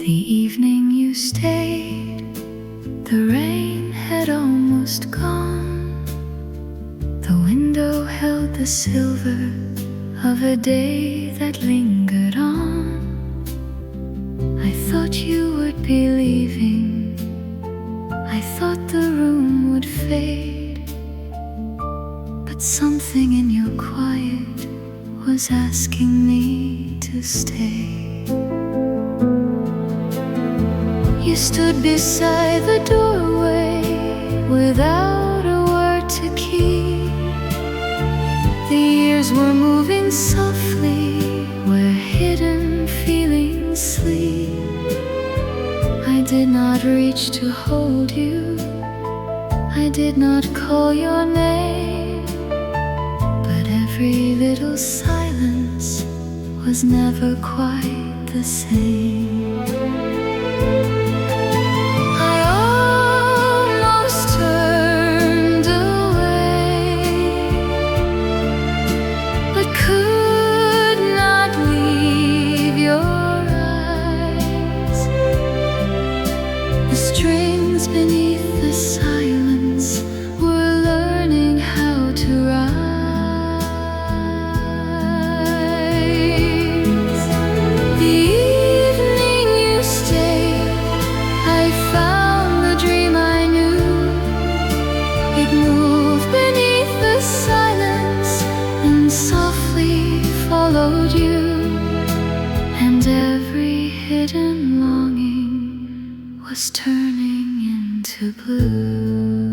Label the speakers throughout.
Speaker 1: The evening you stayed, the rain had almost gone. The window held the silver of a day that lingered on. I thought you would be leaving, I thought the room would fade, but something in your quiet was asking me to stay. You stood beside the doorway without a word to keep. The years were moving softly where hidden feelings sleep. I did not reach to hold you, I did not call your name, but every little silence was never quite the same. Was turning into blue.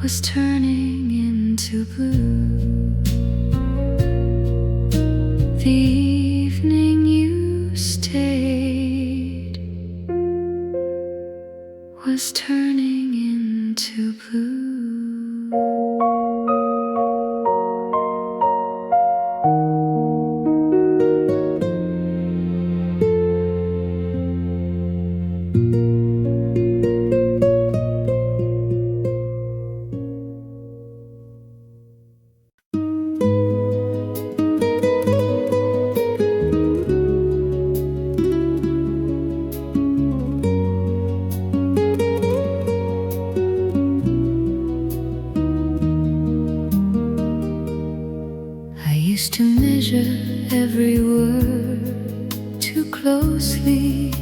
Speaker 1: Was turning into blue. The evening you stayed was turning into blue. Used to measure every word too closely,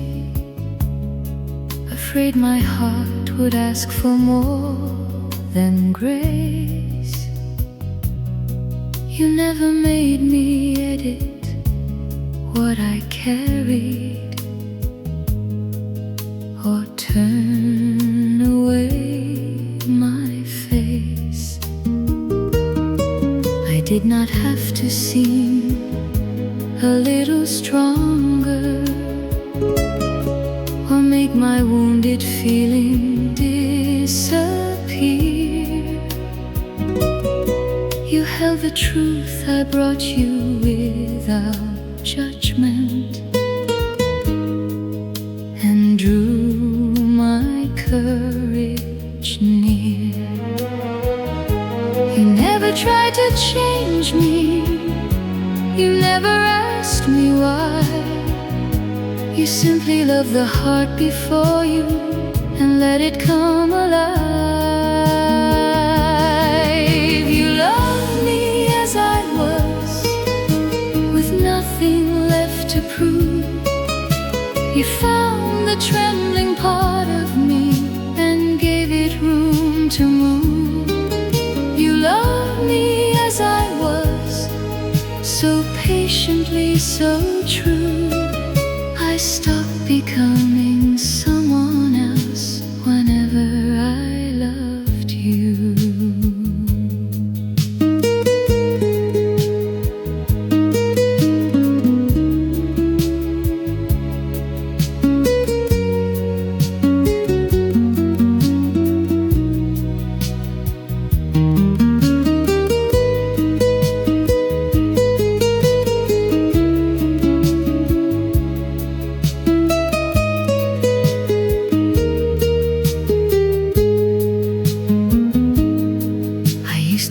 Speaker 1: afraid my heart would ask for more than grace. You never made me edit what I carried or turn away my face. I did not have to seem a little stronger or make my wounded feeling disappear. You held the truth I brought you without judgment. why. You simply love the heart before you and let it come alive. You love me as I was, with nothing left to prove. You found the trembling part of me and gave it room to move. You love me as I was, so patiently, so true. I stopped becoming someone else whenever I loved you.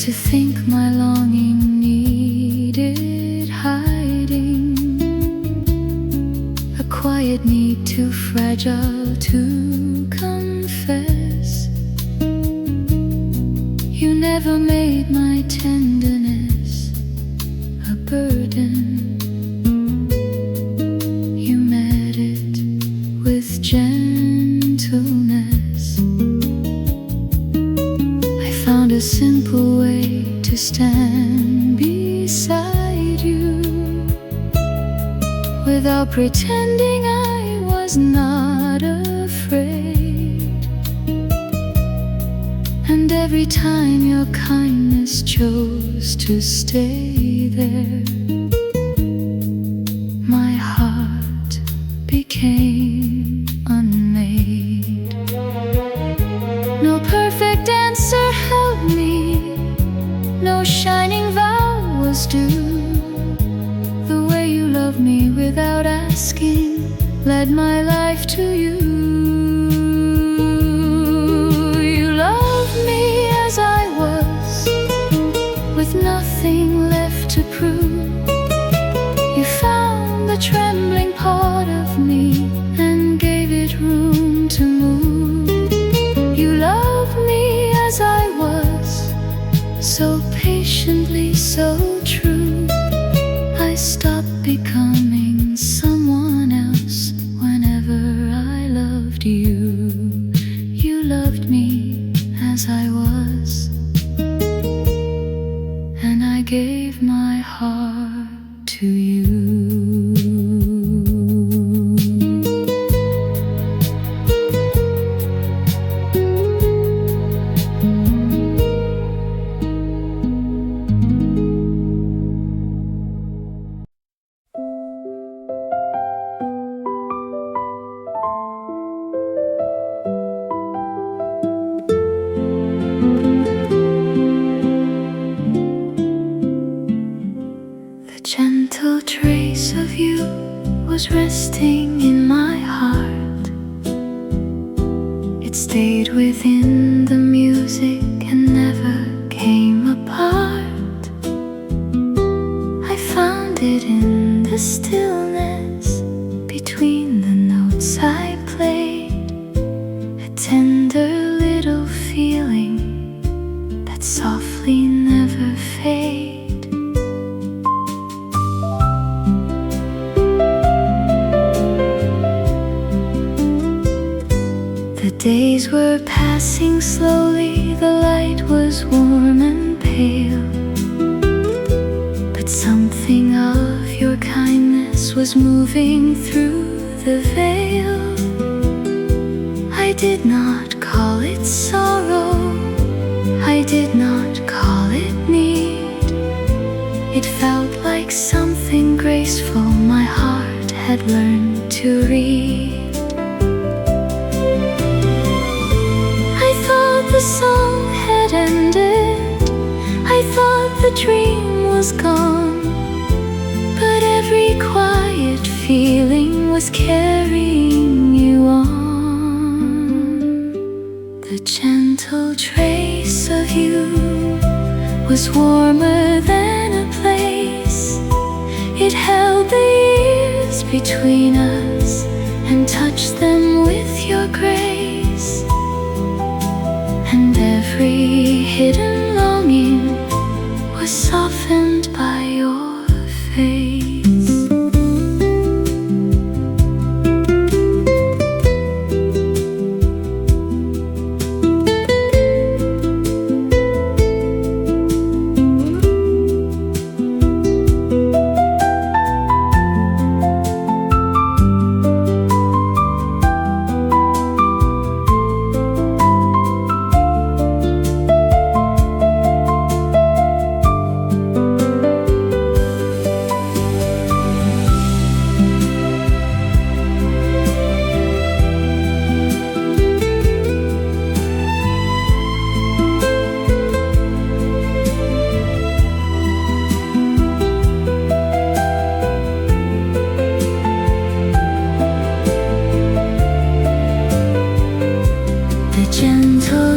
Speaker 1: To think my longing needed hiding, a quiet need too fragile to confess. You never made my tenderness a burden. You met it with gentleness. I found a simple way to stand beside you without pretending I was not afraid. And every time your kindness chose to stay there, my heart became unmade. No perfect answer held me, no shining vow was due. The way you loved me without asking led my life to you. You loved me as I was, with nothing left to prove. You found the trembling part of me and gave it room to move. You loved me as I was, so patiently, so true. I stopped becoming someone else whenever I loved you. You loved me as I was, and I gave my heart to you. Gentle trace of you was resting in my heart. It stayed within the music and never came apart. I found it in the stillness between the notes I played, a tender little feeling that softly never fades. The days were passing slowly, the light was warm and pale, but something of your kindness was moving through the veil. I did not call it sorrow, I did not call it need. It felt like something graceful my heart had learned to read. The song had ended, I thought the dream was gone, but every quiet feeling was carrying you on. The gentle trace of you was warmer than a place. It held the years years between us and touch them with your grace. And every hidden longing was softened by your face.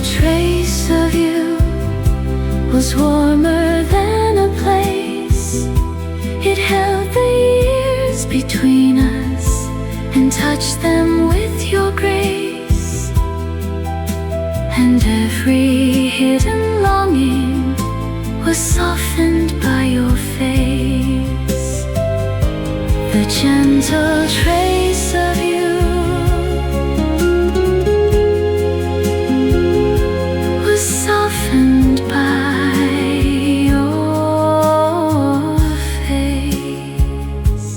Speaker 1: Trace of you was warmer than a place. It held the years between us and touched them with your grace. And every hidden longing was softened by your face. The gentle trace of you softened by your face.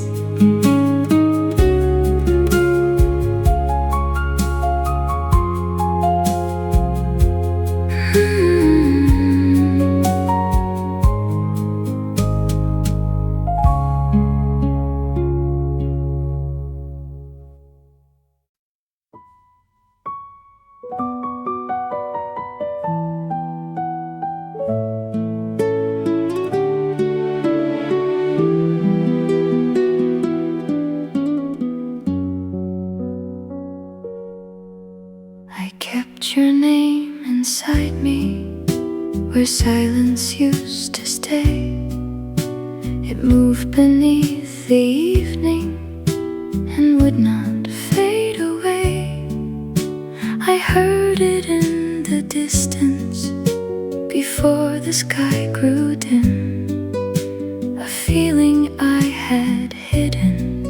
Speaker 1: I kept your name inside me, where silence used to stay. It moved beneath the evening and would not fade away. I heard it in the distance before the sky grew dim. A feeling I had hidden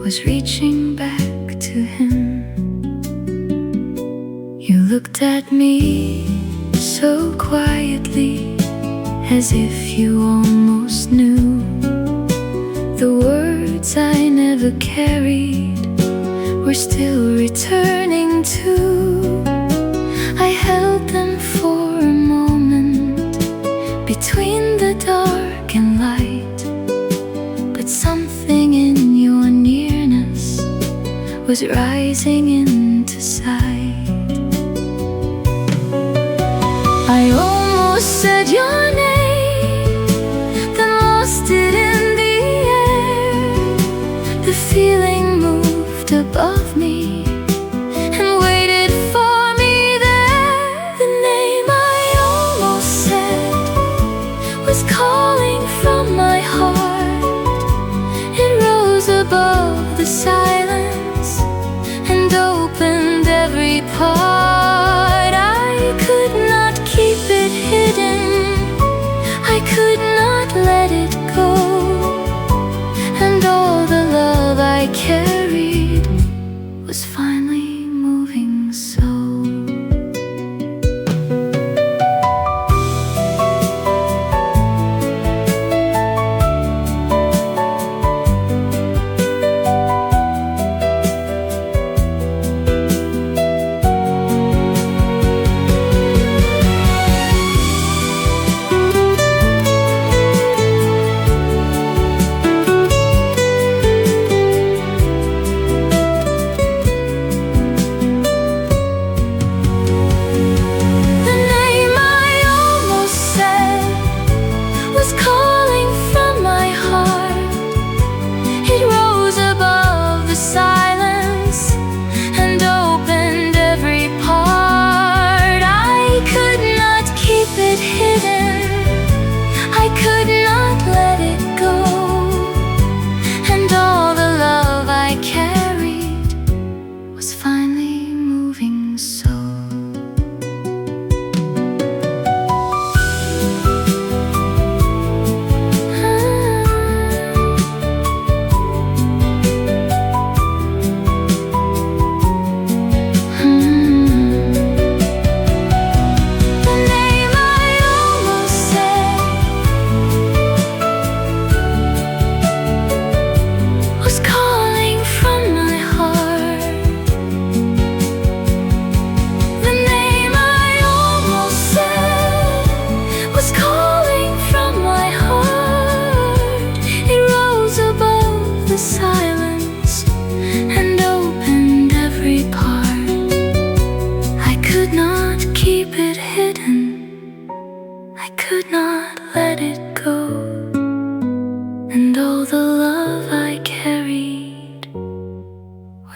Speaker 1: was reaching back to him. You looked at me so quietly, as if you almost knew. The words I never carried were still returning to. I held them for a moment between the dark and light, but something in your nearness was rising into sight. I almost said your name, then lost it in the air. The feeling moved above me and waited for me there. The name I almost said was calling from my heart. It rose above the silence and opened every part. I could not keep it hidden, I could not let it go. And all the love I carried was finally moving so.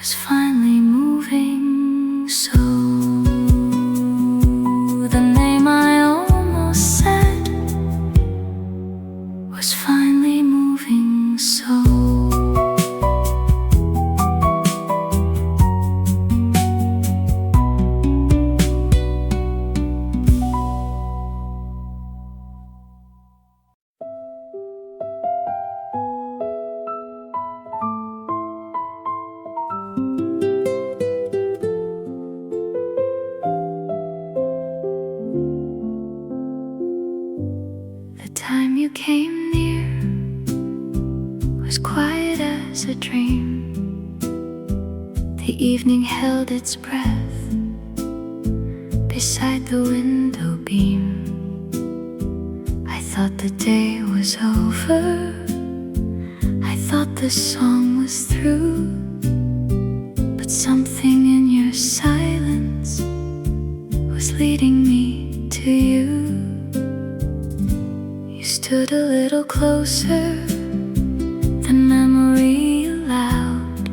Speaker 1: was finally moving. So the name I almost said was finally moving. So the time you came near was quiet as a dream. The evening held its breath beside the window beam. I thought the day was over, I thought the song was through, but something in your silence was leading me to you. You stood a little closer than memory allowed.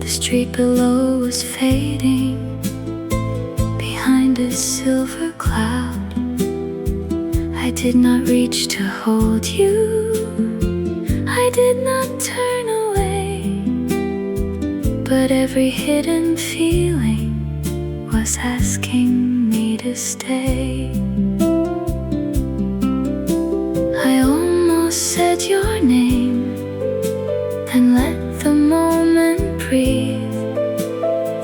Speaker 1: The street below was fading behind a silver cloud. I did not reach to hold you, I did not turn away, but every hidden feeling was asking me to stay. I almost said your name, then let the moment breathe.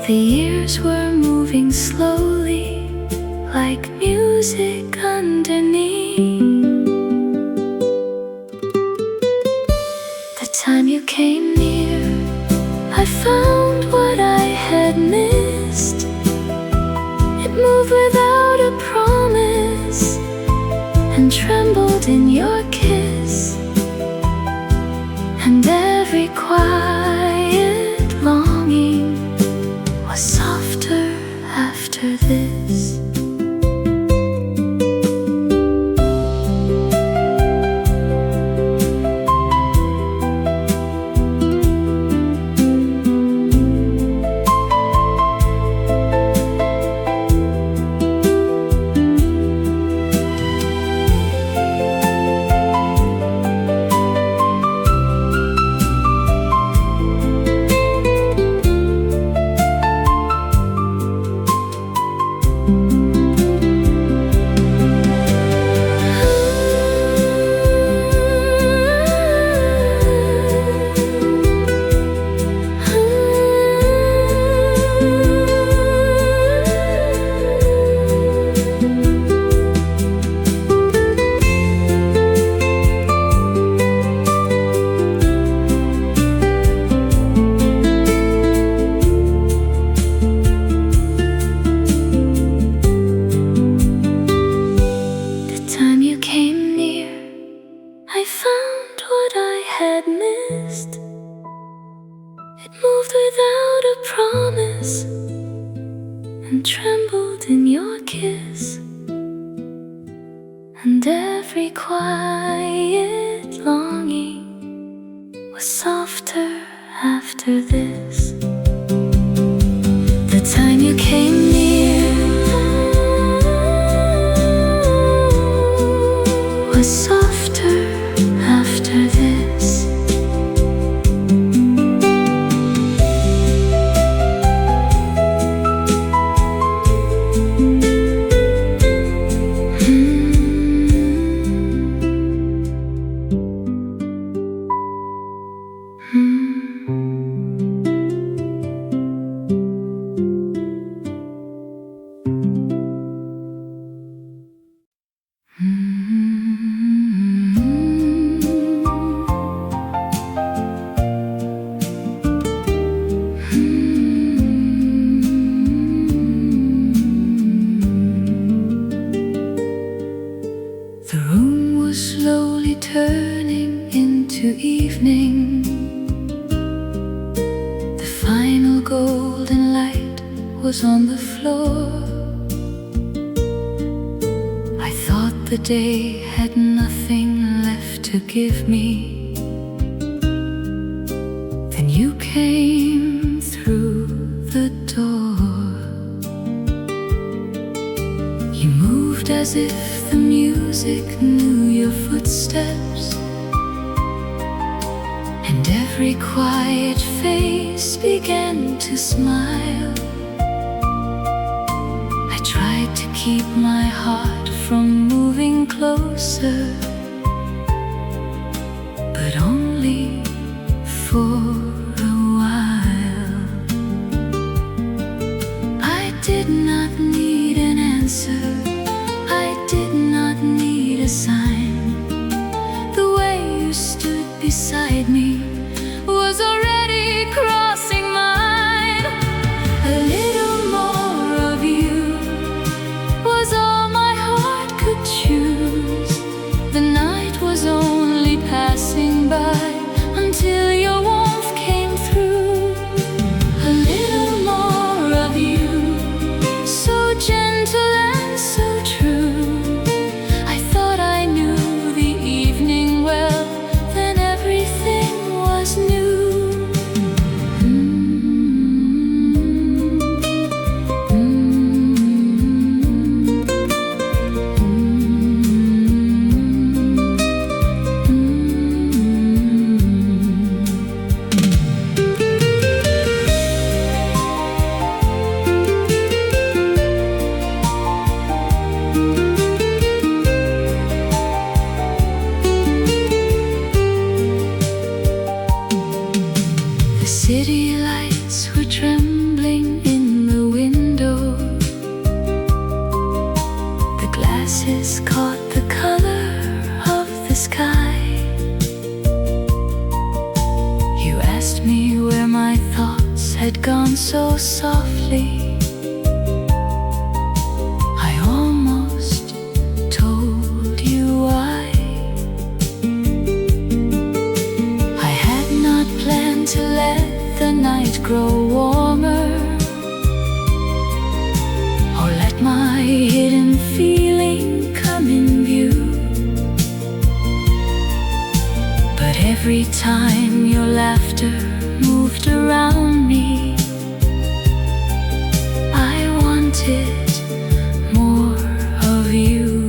Speaker 1: The years were moving slowly, like music underneath. The time you came near, I found what I had missed. It moved without a promise and trembled in your kiss. And every quiet longing was softer after this. And trembled in your kiss. And every quiet longing was softer after this. The time you came near was softer after this. The room was slowly turning into evening. The final golden light was on the floor. I thought the day had nothing left to give me. Then you came as if the music knew your footsteps, and every quiet face began to smile. I tried to keep my heart from moving closer, but only for a while. I did not need an answer, I did not need a sign. The way you stood beside me was already crossing mine. A little more of you was all my heart could choose. The night was only passing by until your warmth came through. A little more of you, so gentle and so true. I thought I knew the evening well, then everything was new. The city lights were trembling in the window. The glasses caught the color of the sky. You asked me where my thoughts had gone so softly. I almost told you why. I had not planned to let the night grow warmer, or let my hidden feeling come in view. But every time your laughter moved around me, I wanted more of you.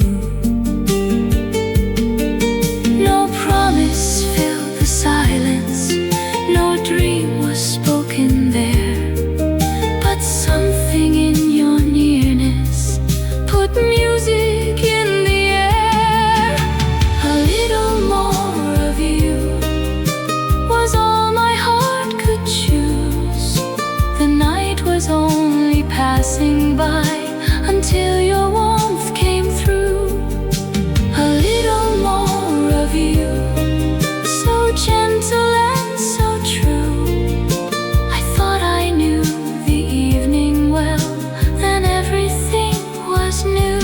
Speaker 1: No promise filled the silence, no dream was spoken there, but something in your nearness put music in the air. A little more of you was all my heart could choose. The night was only passing by until your warmth came through. A little more of you, so gentle and so true. I thought I knew the evening well, then everything was new.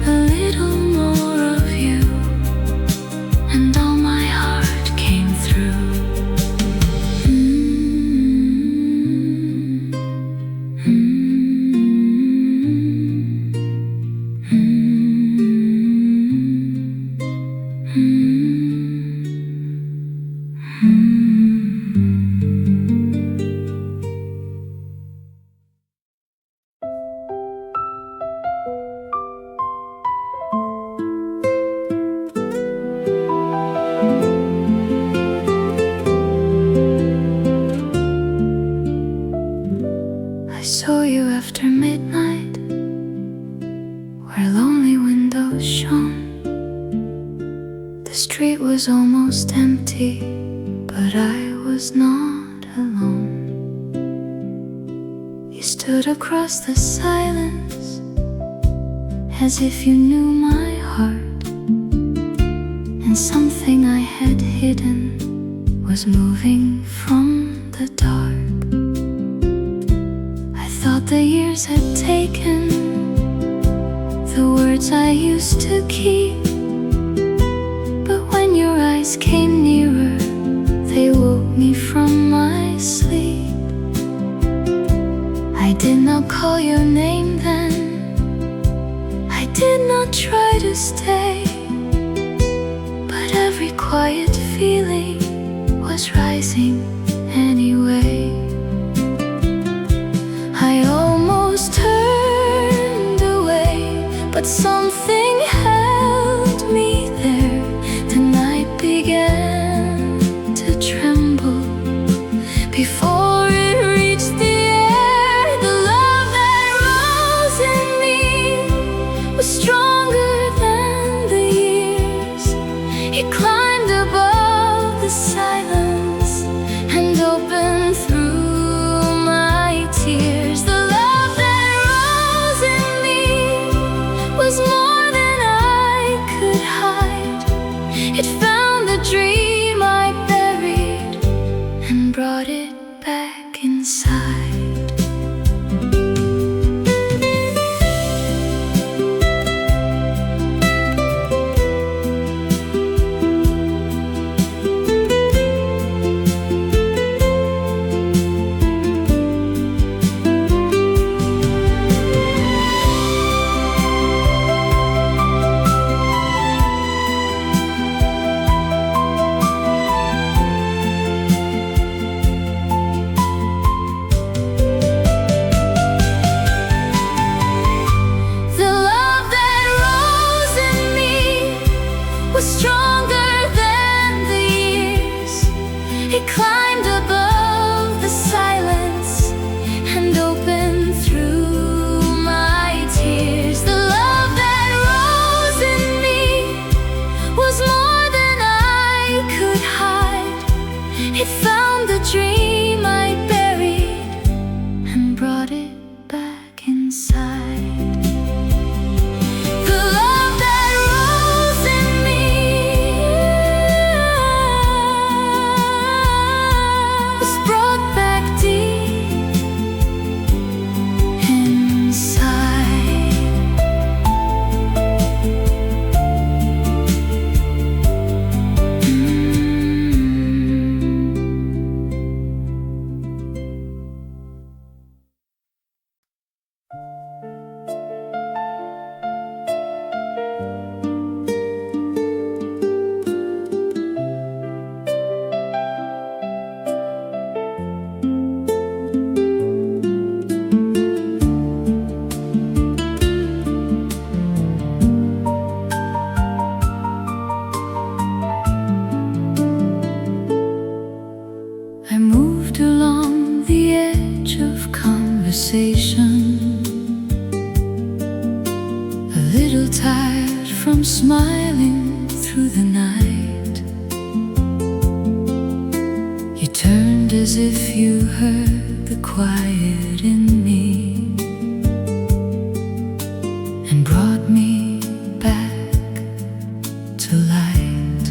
Speaker 1: A little more of you, and all my heart came through. I saw you after midnight, where lonely windows shone. The street was almost empty, but I was not alone. You stood across the silence, as if you knew my heart, and something I had hidden was moving from the dark. I thought the years had taken the words I used to keep, but when your eyes came nearer, they woke me from my sleep. I did not call your name then, I did not try to stay, but every quiet feeling was rising anyway. from smiling through the night. You turned as if you heard the quiet in me and brought me back to light.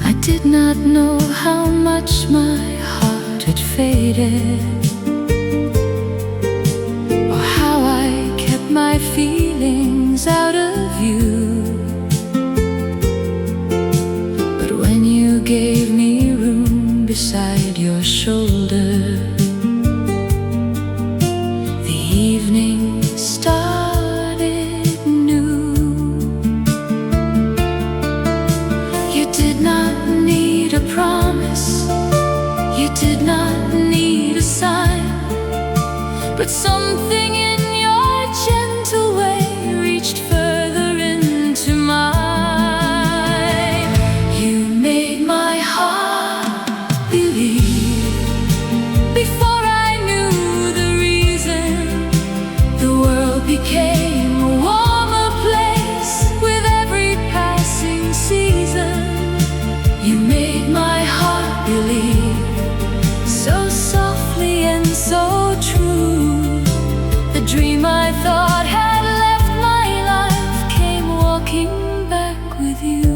Speaker 1: I did not know how much my heart had faded, my feelings out of view. But when you gave me room beside your shoulder, the evening started new. You did not need a promise, you did not need a sign, but something in gentle way reached further into mine. You made my heart believe. Before I knew the reason, the world became a warmer place with every passing season. You made my heart believe, so softly and so true. The dream I thought had left my life came walking back with you.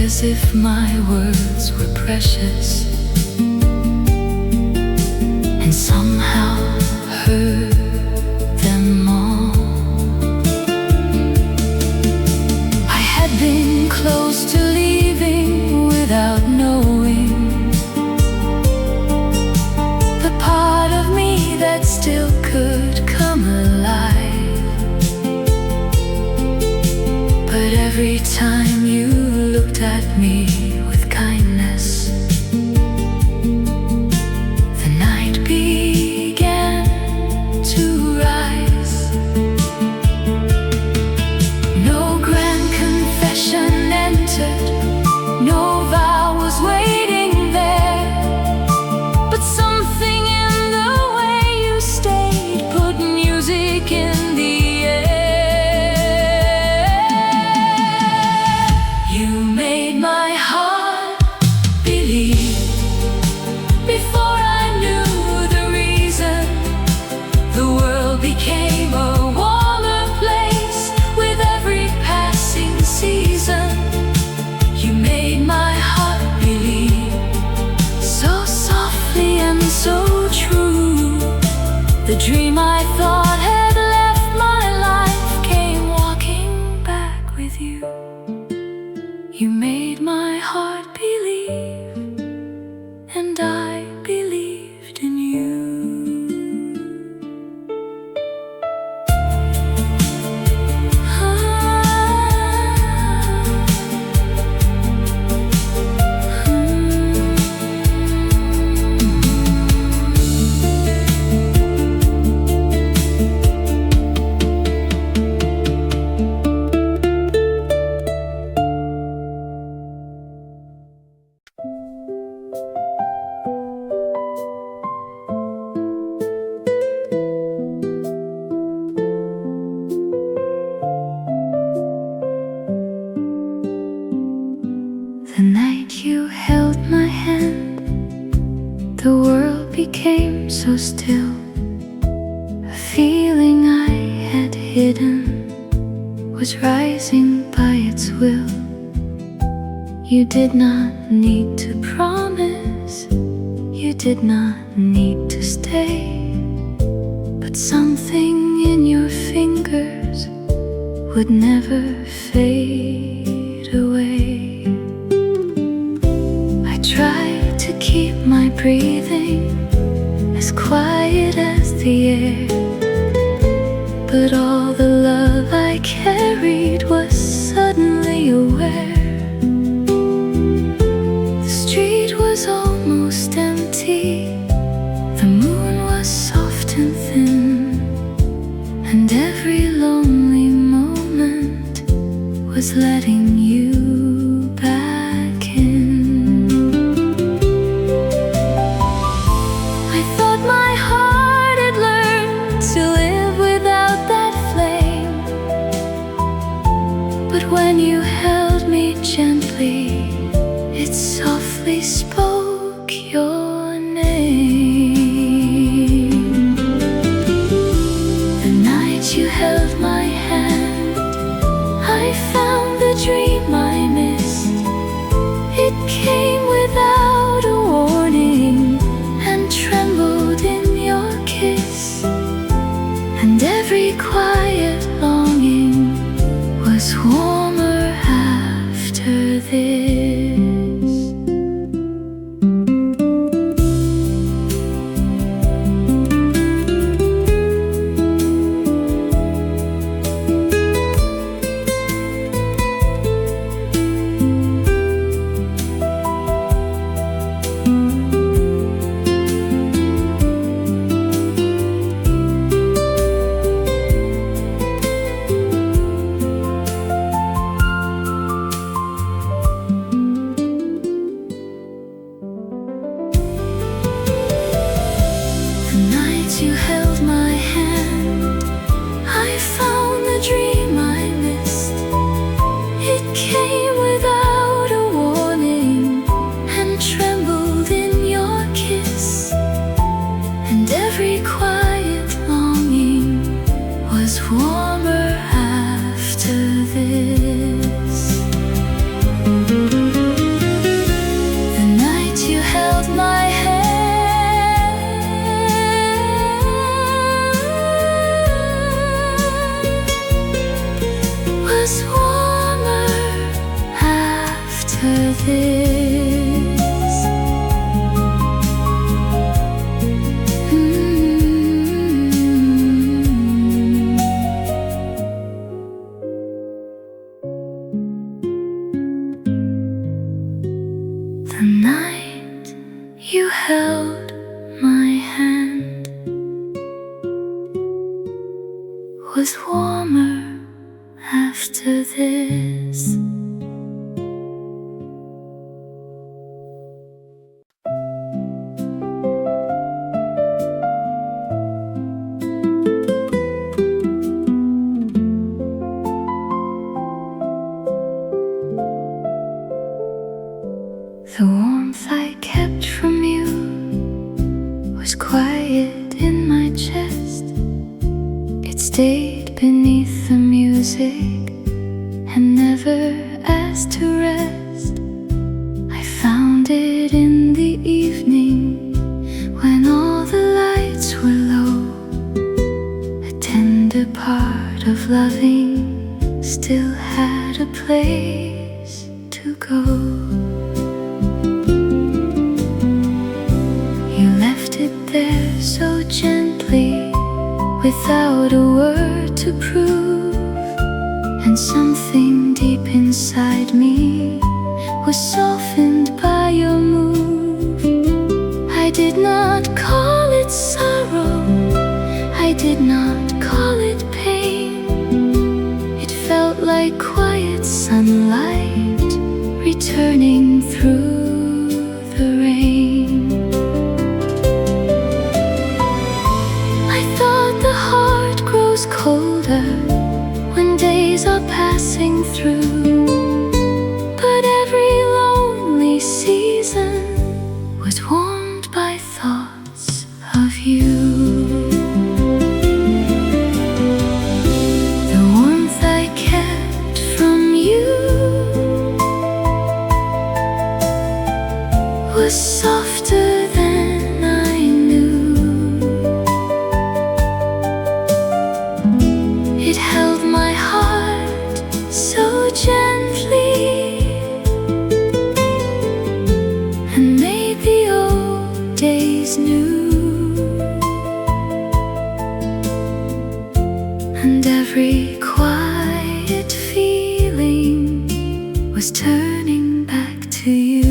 Speaker 1: As if my words were precious and somehow heard them all. I had been close to leaving without knowing the part of me that still could come alive. But every time you looked at me with kindness, the night began to rise. No grand confession entered, no vow was waiting there, but something in the way you stayed put music in the air. You made my heart believe. Before I knew the reason, the world became a warmer place with every passing season. You made my heart believe, so softly and so true. The dream I thought had left my life came walking back with you. You made my heart believe, and I believed in you. The night you held my hand, the world became so still. A feeling I had hidden was was rising by its will. You did not need to promise, you did not need to stay, but something in your fingers would never fade away. I tried to keep my breathing as quiet as the air, but all the love I carried was suddenly aware. The street was almost empty, the moon was soft and thin, and every lonely moment was letting you back in. I thought my heart had learned to live without that flame, but when you held me gently, it softly spoke your name. The night you held my hand, I found the dream I missed. It came without a warning and trembled in your kiss, and every quiet longing was warmer after this. You held my hand, I found the dream I missed. It came without a warning and trembled in your kiss, and every quiet longing was warmer after this. The night you held my hand was warmer after this. The night you held my hand was warmer after this. The warmth I kept from you was quiet in my chest. It stayed beneath the music and never asked to rest. I found it in the evening when all the lights were low. A tender part of loving still had a place to go. You left it there so gently, without a word to prove, and something deep inside me was softened by your move. I did not call it sorrow, I did not call it pain. It felt like quiet sunlight returning through the rain. I thought the heart grows colder when days are passing through, but every lonely season was warmed by thoughts of you. The warmth I kept was softer than I knew. It held my heart so gently and made the old days new. And every quiet feeling was turning back to you.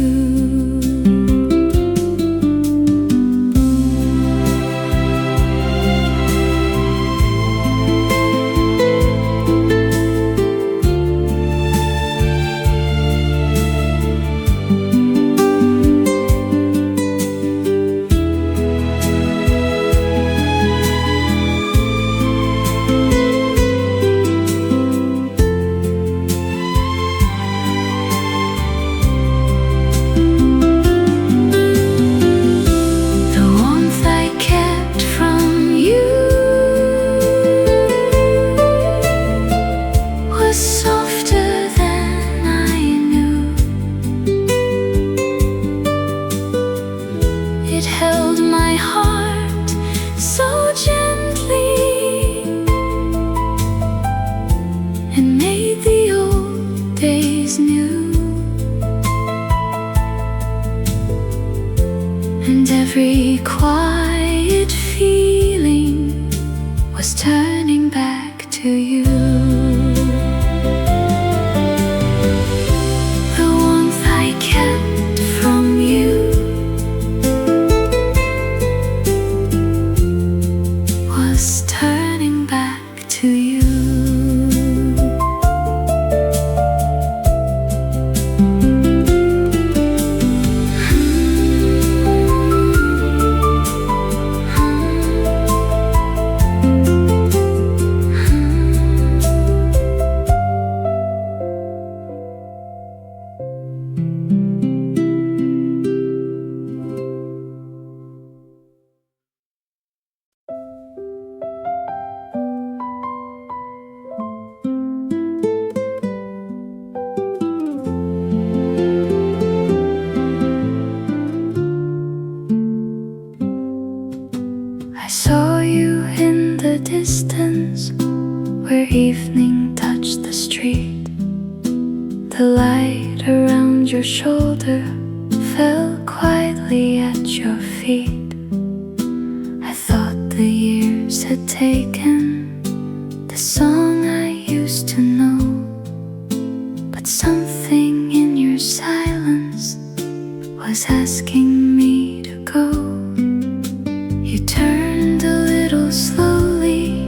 Speaker 1: It held my heart so gently and made the old days new. And every quiet feeling was turning back to you. The warmth I kept from you was turning back to you. I saw you in the distance where evening touched the street. The light around your shoulder fell quietly at your feet. I thought the years had taken the song I used to know, but something in your silence was asking me to go. You turned a little slowly,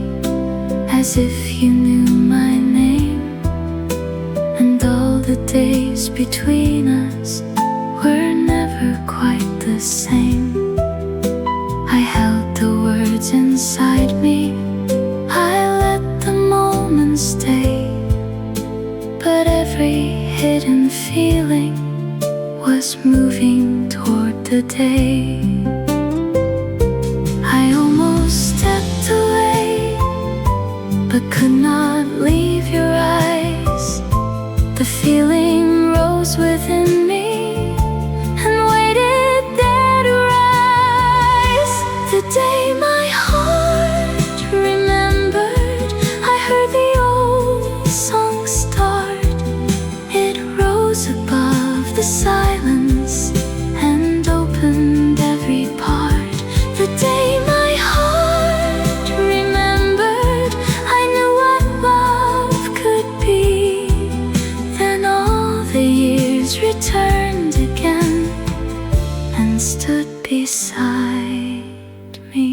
Speaker 1: as if you knew my name, and all the days between us were never quite the same. I held the words inside me, I let the moments stay, but every hidden feeling was moving toward the day. I almost stepped away, but could not leave your eyes. The feeling rose within me and waited there to rise. The day my heart remembered, I heard the old song start. It rose above the silence and opened every part. The day my heart remembered, I knew what love could be. Then all the years returned again and stood beside me.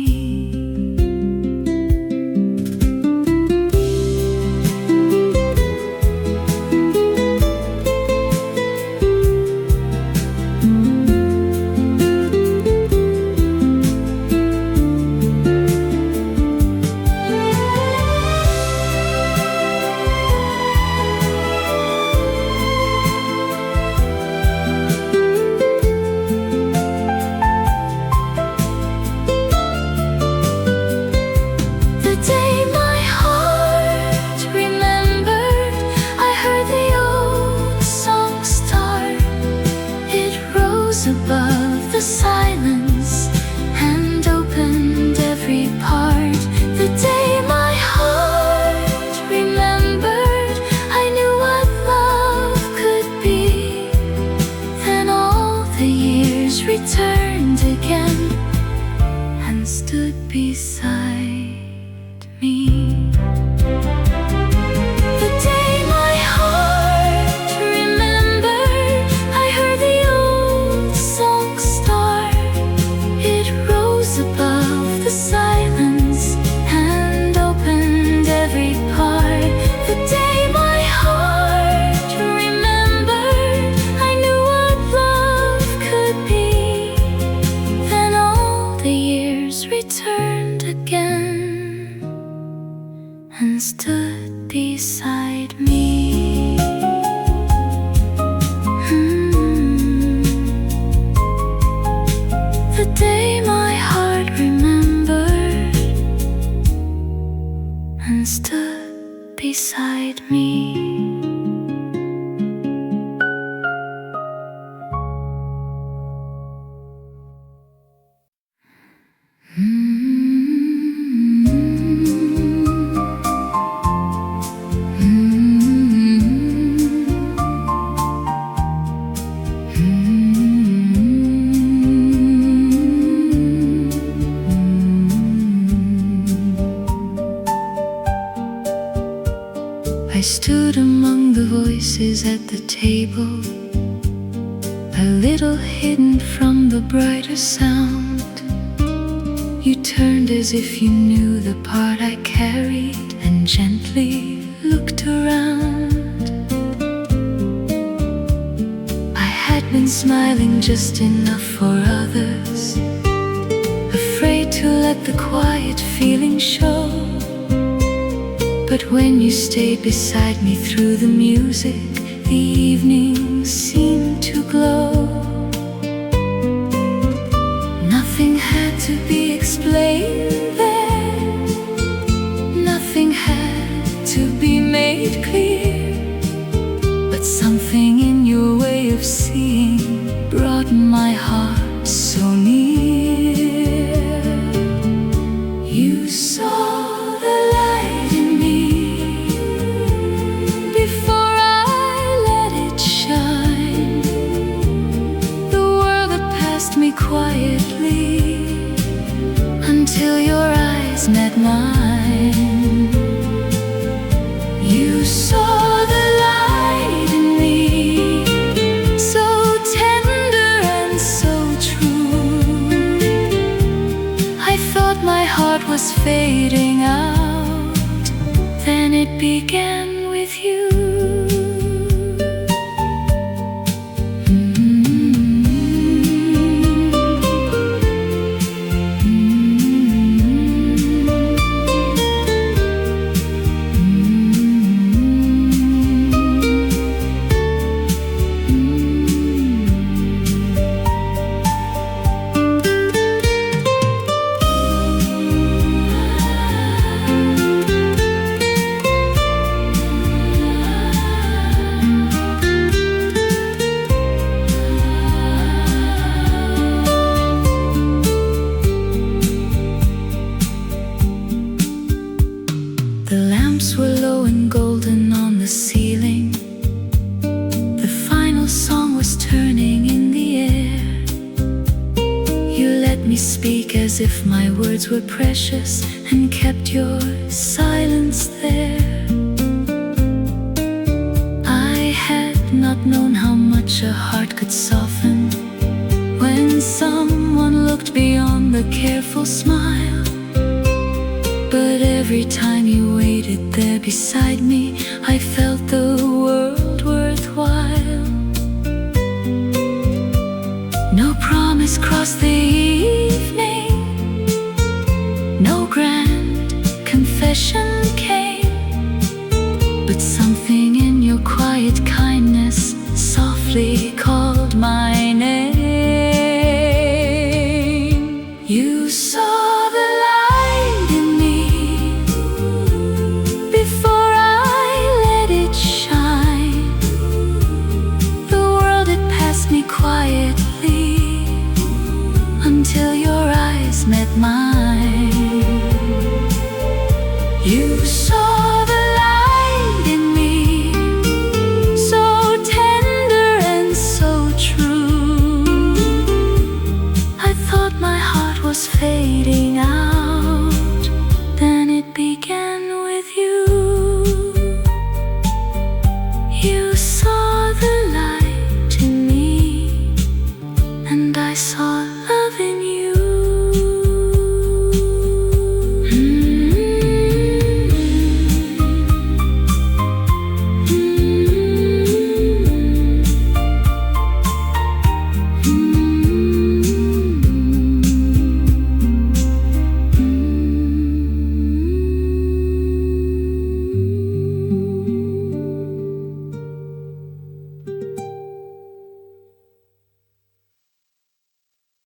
Speaker 1: among the voices at the table, a little hidden from the brighter sound. You turned as if you knew the part I carried and gently looked around. I had been smiling just enough for others, afraid to let the quiet feeling show. But when you stayed beside me through the music, the evening seemed to glow. Nothing had to be explained there, nothing had to be made clear, but something in your way of seeing brought my heart so near. You saw the light in me before I let it shine. The world that passed me quietly until your eyes met mine. You saw the light in me, so tender and so true. I thought my heart was fading out, then it began with you. The lamps were low and golden on the ceiling. The final song was turning in the air. You let me speak as if my words were precious and kept your silence there. I had not known how much a heart could soften when someone looked beyond the careful smile. But every time you waited there beside me, I felt the world worthwhile. No promise crossed the evening, no grand confession came, but something in your quiet kindness softly called my name. You saw the light in me before I let it shine. The world had passed me quietly until your eyes met mine.